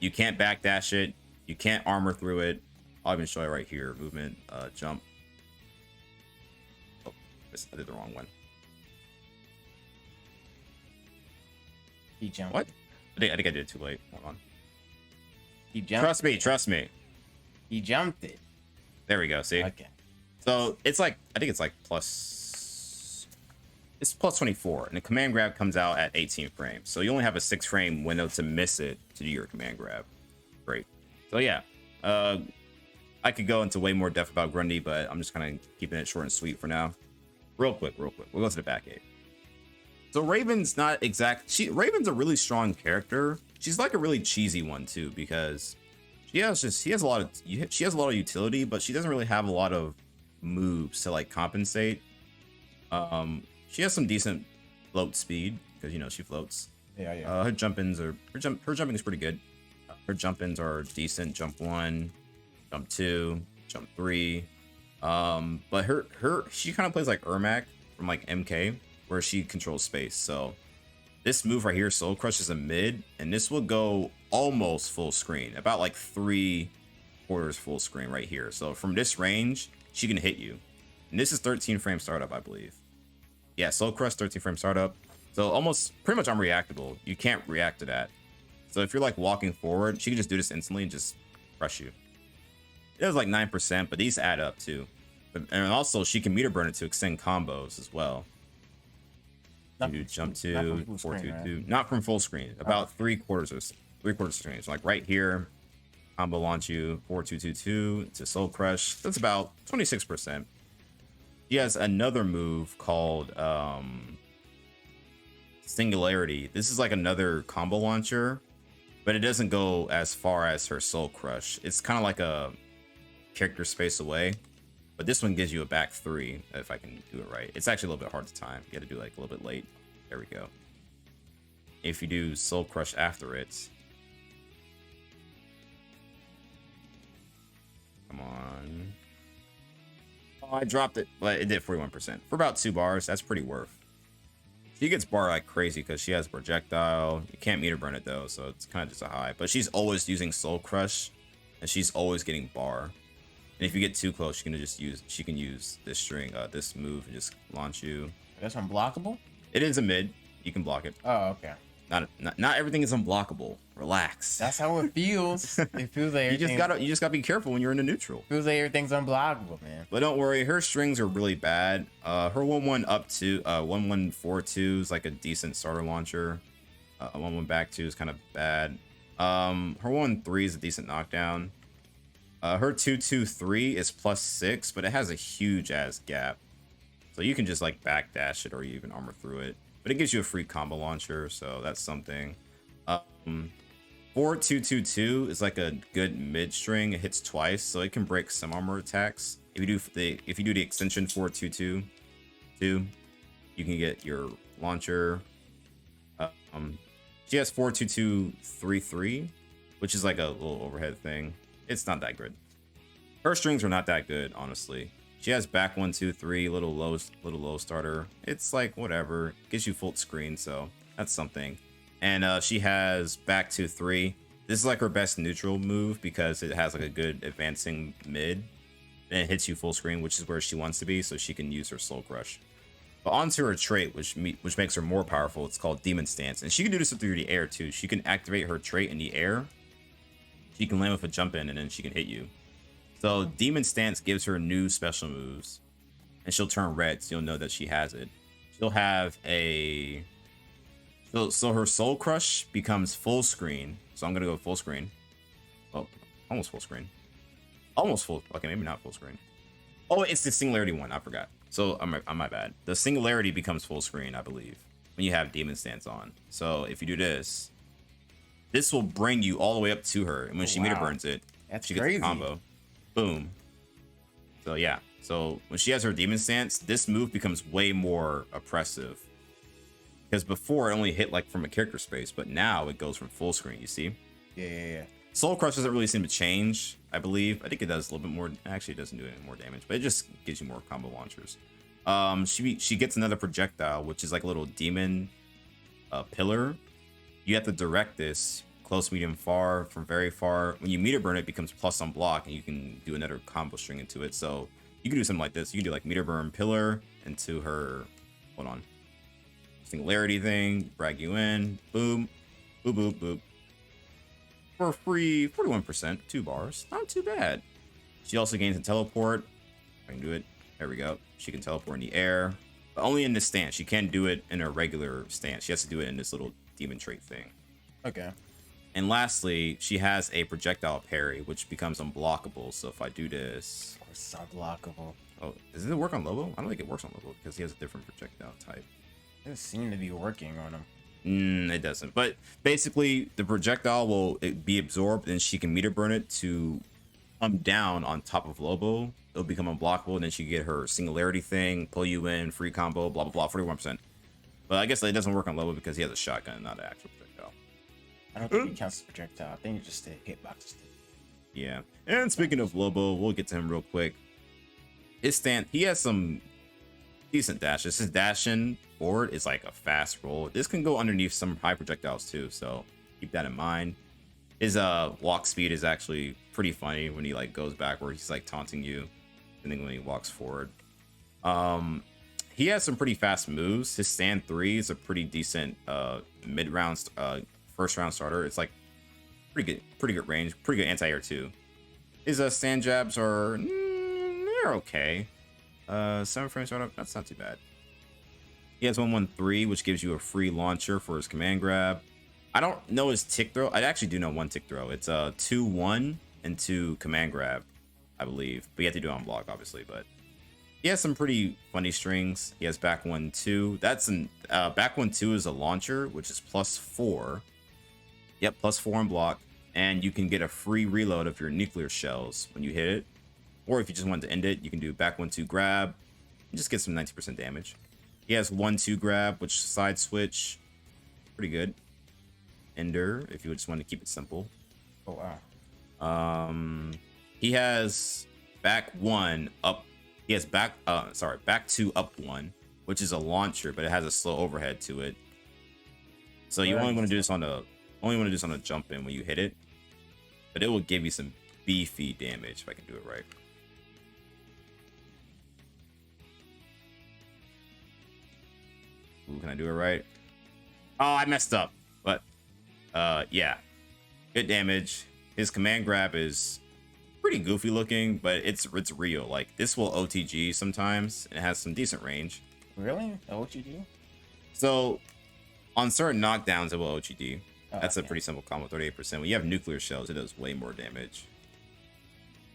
Speaker 2: You can't backdash it. You can't armor through it. I'll even show you right here. Movement, jump. Oh, I did the wrong one.
Speaker 1: He jumped.
Speaker 2: What? I think I did it too late. Hold on.
Speaker 1: He jumped.
Speaker 2: Trust me.
Speaker 1: He jumped it.
Speaker 2: There we go. See?
Speaker 1: Okay.
Speaker 2: So it's like, I think it's like plus 24, and the command grab comes out at 18 frames. So you only have a 6 frame window to miss it to do your command grab. Great. So yeah, I could go into way more depth about Grundy, but I'm just kind of keeping it short and sweet for now. Real quick. We'll go to the back 8. So Raven's not exact. Raven's a really strong character. She's like a really cheesy one too, because she has a lot of utility, but she doesn't really have a lot of moves to like compensate. She has some decent float speed because she floats.
Speaker 1: Yeah.
Speaker 2: Her jumping is pretty good. Her jump-ins are decent. Jump 1, jump 2, jump 3. But she kind of plays like Ermac from like MK, where she controls space. So this move right here, Soul Crush, is a mid, and this will go almost full screen, about like 3/4 full screen right here. So from this range, she can hit you. And this is 13 frame startup, I believe. Yeah, Soul Crush, 13 frame startup. So pretty much unreactable. You can't react to that. So if you're like walking forward, she can just do this instantly and just crush you. It does like 9%, but these add up too. And also she can meter burn it to extend combos as well. You do jump 2, 4-2-2. Right? Not from full screen. About 3/4 screen. So like right here, combo launch you 4-2-2-2 to Soul Crush. That's about 26%. He has another move called Singularity. This is like another combo launcher, but it doesn't go as far as her Soul Crush. It's kind of like a character space away. But this one gives you a back 3, if I can do it right. It's actually a little bit hard to time. You got to do like a little bit late. There we go. If you do Soul Crush after it. Come on. Oh, I dropped it. But it did 41%. For about 2 bars, that's pretty worth. She gets bar like crazy because she has projectile. You can't meter burn it though, so it's kind of just a high. But she's always using soul crush, and she's always getting bar. And if you get too close, she can use this string, this move, and just launch you.
Speaker 3: That's unblockable?
Speaker 2: It is a mid. You can block it.
Speaker 3: Oh, okay.
Speaker 2: Not everything is unblockable. Relax.
Speaker 3: That's how it feels. It feels like
Speaker 2: you just gotta be careful when you're in the neutral.
Speaker 3: Feels like everything's unblockable, man.
Speaker 2: But don't worry, her strings are really bad. Her 1-1 up to 1-1-4-2 is like a decent starter launcher. 1-1 back 2 is kind of bad. Her 1-3 is a decent knockdown. Her 2-2-3 is +6, but it has a huge ass gap. So you can just like backdash it or you even armor through it. But it gives you a free combo launcher, so that's something. 4-2-2-2 is like a good mid string. It hits twice, so it can break some armor attacks. If you do the extension 4-2-2-2, you can get your launcher. She has 4-2-2-3-3, which is like a little overhead thing. It's not that good. Her strings are not that good, honestly. She has back 1-2-3, little low starter. It's like whatever. Gives you full screen, so that's something. And she has back 2-3. This is like her best neutral move because it has like a good advancing mid. And it hits you full screen, which is where she wants to be, so she can use her Soul Crush. But onto her trait, which makes her more powerful, it's called Demon Stance. And she can do this through the air too. She can activate her trait in the air. She can land with a jump in and then she can hit you. So Demon Stance gives her new special moves, and she'll turn red, so you'll know that she has it. She'll have a so her Soul Crush becomes full screen. So I'm gonna go full screen. Oh, almost full screen. Almost full. Okay, maybe not full screen. Oh, it's the Singularity one. I forgot. So on my bad. The Singularity becomes full screen, I believe, when you have Demon Stance on. So if you do this, this will bring you all the way up to her, and when she meter burns it, she gets a combo. Boom. So yeah. So when she has her Demon Stance, this move becomes way more oppressive. Because before it only hit like from a character space, but now it goes from full screen, you see?
Speaker 3: Yeah.
Speaker 2: Soul Crush doesn't really seem to change, I believe. I think it does a little bit more. Actually, it doesn't do any more damage, but it just gives you more combo launchers. She gets another projectile, which is like a little demon pillar. You have to direct this close, medium, far, from very far. When you meter burn, it becomes plus on block, and you can do another combo string into it. So you can do something like this. You can do like meter burn pillar into her. Hold on. Singularity thing. Brag you in. Boom. Boop, boop, boop. For free 41%, 2 bars. Not too bad. She also gains a teleport. I can do it. There we go. She can teleport in the air, but only in this stance. She can't do it in her regular stance. She has to do it in this little demon trait thing.
Speaker 3: Okay.
Speaker 2: And lastly, she has a projectile parry, which becomes unblockable. So if I do this,
Speaker 3: Of course, it's unblockable.
Speaker 2: oh, does it work on Lobo? I don't think it works on Lobo because he has a different projectile type.
Speaker 3: It doesn't seem to be working on him.
Speaker 2: It doesn't. But basically, the projectile will be absorbed, and she can meter burn it to come down on top of Lobo. It'll become unblockable, and then she can get her Singularity thing, pull you in, free combo, blah blah blah, 41%. But I guess it doesn't work on Lobo because he has a shotgun, not an actual projectile.
Speaker 3: I don't think it counts as projectile. I think it's just a hitbox.
Speaker 2: Yeah. And speaking of Lobo, we'll get to him real quick. His stand, he has some decent dashes. His dashing forward is like a fast roll. This can go underneath some high projectiles too, so keep that in mind. His walk speed is actually pretty funny when he like goes backward. He's like taunting you, and then when he walks forward. He has some pretty fast moves. His stand 3 is a pretty decent mid-round, first round starter. It's like pretty good range, pretty good anti-air too. His stand jabs are they're okay. 7 frame startup, that's not too bad. He has 1-1-3, which gives you a free launcher for his command grab. I don't know his tick throw. I actually do know one tick throw. It's 2-1 and 2 command grab, I believe. But you have to do it on block, obviously. But he has some pretty funny strings. He has back 1-2. That's an back 1-2 is a launcher, which is +4. Yep, +4 on block. And you can get a free reload of your nuclear shells when you hit it. Or if you just want to end it, you can do back 1-2 grab and just get some 90% damage. He has 1-2 grab, which side switch, pretty good. Ender, if you just want to keep it simple.
Speaker 3: Oh wow.
Speaker 2: He has back 1 up. He has back 2 up 1, which is a launcher, but it has a slow overhead to it. So you only want to do this on a jump in when you hit it, but it will give you some beefy damage if I can do it right. Ooh, can I do it right? Oh, I messed up. But yeah, good damage. His command grab is pretty goofy looking, but it's real. Like, this will OTG sometimes, and it has some decent range.
Speaker 1: Really? OTG?
Speaker 2: So on certain knockdowns, it will OTD. That's a
Speaker 1: okay.
Speaker 2: pretty simple combo, 38%. When you have nuclear shells, it does way more damage.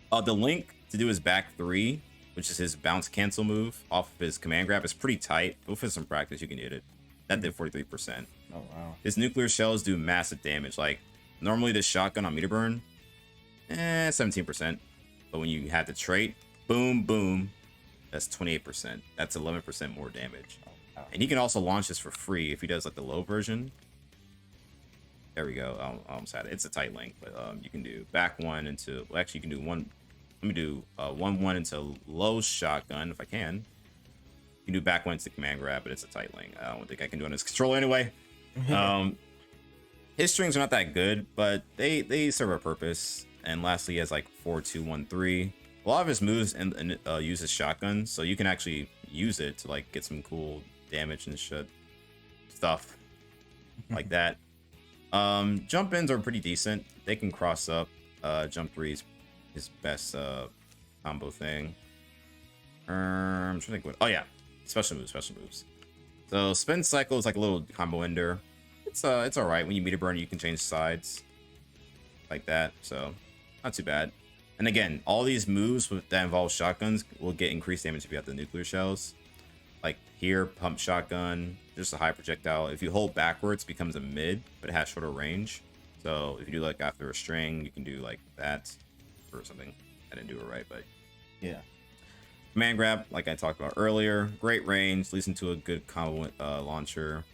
Speaker 2: The link to do his back 3, which is his bounce cancel move off of his command grab, is pretty tight. But with some practice, you can hit it. That did 43%.
Speaker 1: Oh, wow.
Speaker 2: His nuclear shells do massive damage. Like, normally this shotgun on meter burn, 17%. But when you have the trait, boom, boom, that's 28%. That's 11% more damage.
Speaker 1: Oh, wow.
Speaker 2: And he can also launch this for free if he does like the low version. There we go. I almost had it. It's a tight link, but you can do back 1 into. Well, actually, you can do one. Let me do 1-1 into low shotgun if I can. You can do back 1 into command grab, but it's a tight link. I don't think I can do it on his controller anyway. His strings are not that good, but they serve a purpose. And lastly, he has like 4-2-1-3. A lot of his moves and uses shotgun, so you can actually use it to like get some cool damage and shit stuff like that. Jump ins are pretty decent. They can cross up. Jump 3 is his best combo thing. I'm trying to think what. Oh yeah, special moves. So spin cycle is like a little combo ender. It's all right. When you meter burn, you can change sides like that. So not too bad. And again, all these moves that involve shotguns will get increased damage if you have the nuclear shells. Like here, pump shotgun, just a high projectile. If you hold backwards, it becomes a mid, but it has shorter range. So if you do like after a string, you can do like that or something. I didn't do it right, but
Speaker 1: Yeah.
Speaker 2: command grab, like I talked about earlier, great range, leads into a good combo launcher.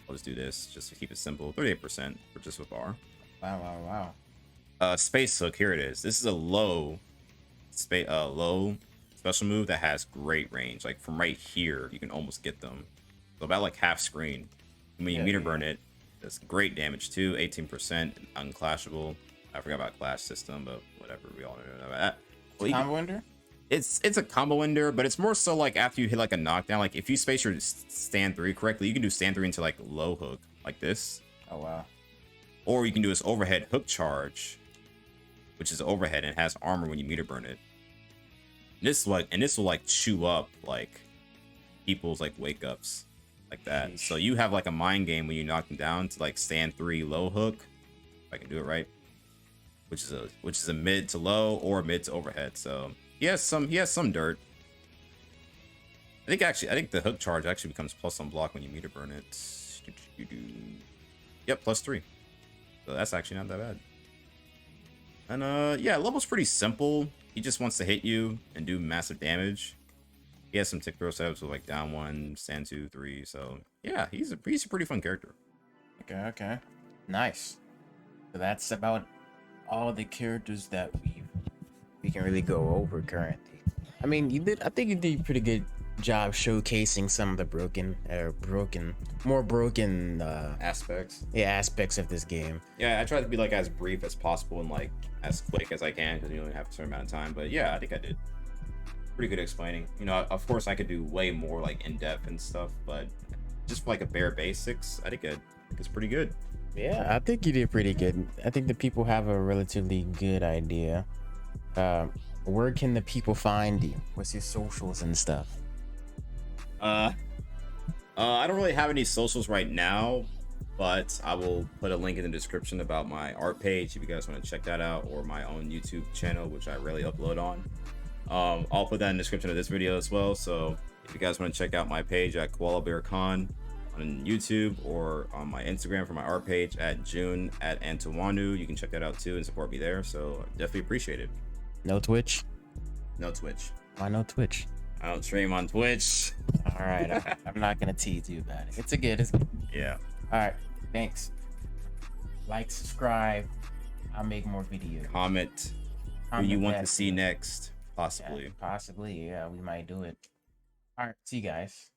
Speaker 2: I'll just do this just to keep it simple. 38% for just with bar.
Speaker 1: Wow.
Speaker 2: Space hook, here it is. This is a low special move that has great range. Like from right here, you can almost get them. So about like half screen. When you meter burn it, does great damage too. 18% unclashable. I forgot about clash system, but whatever. We all know about that. Well,
Speaker 1: Combo ender?
Speaker 2: It's a combo ender, but it's more so like after you hit like a knockdown. Like if you space your stand 3 correctly, you can do stand 3 into like low hook like this.
Speaker 1: Oh, wow.
Speaker 2: Or you can do this overhead hook charge, which is overhead and it has armor when you meter burn it. This will like chew up like people's like wake ups like that.
Speaker 1: Sheesh.
Speaker 2: So you have like a mind game when you knock them down to like stand 3 low hook, if I can do it right, which is a mid to low or mid to overhead. So he has some dirt. I think the hook charge actually becomes plus on block when you meter burn it. Yep, +3. So that's actually not that bad. And yeah, level's pretty simple. He just wants to hit you and do massive damage. He has some tick throw setups with like down 1, stand 2, 3. So yeah, he's a pretty fun character.
Speaker 1: Okay. Nice. So that's about all the characters that we can really go over currently. I mean, I think you did a pretty good job showcasing some of the more broken aspects of this game.
Speaker 2: Yeah, I tried to be like as brief as possible and like as quick as I can because you only have a certain amount of time. But yeah, I think I did pretty good explaining. You know, of course I could do way more like in depth and stuff, but just for like a bare basics, I think it's pretty good.
Speaker 1: Yeah, I think you did pretty good. I think the people have a relatively good idea. Where can the people find you? What's your socials and stuff?
Speaker 2: I don't really have any socials right now, but I will put a link in the description about my art page if you guys want to check that out, or my own YouTube channel, which I rarely upload on. I'll put that in the description of this video as well. So if you guys want to check out my page at Koala Bear Khan on YouTube, or on my Instagram for my art page at June@Antuanu, you can check that out too and support me there. So definitely appreciate it.
Speaker 1: No Twitch?
Speaker 2: No Twitch.
Speaker 1: Why no Twitch?
Speaker 2: I don't stream on Twitch.
Speaker 1: All right, I'm not gonna tease you about it. It's good.
Speaker 2: Yeah.
Speaker 1: All right, thanks. Like, subscribe. I'll make more videos.
Speaker 2: Comment who you want to see next, possibly.
Speaker 1: Yeah, possibly, yeah, we might do it. All right, see you guys.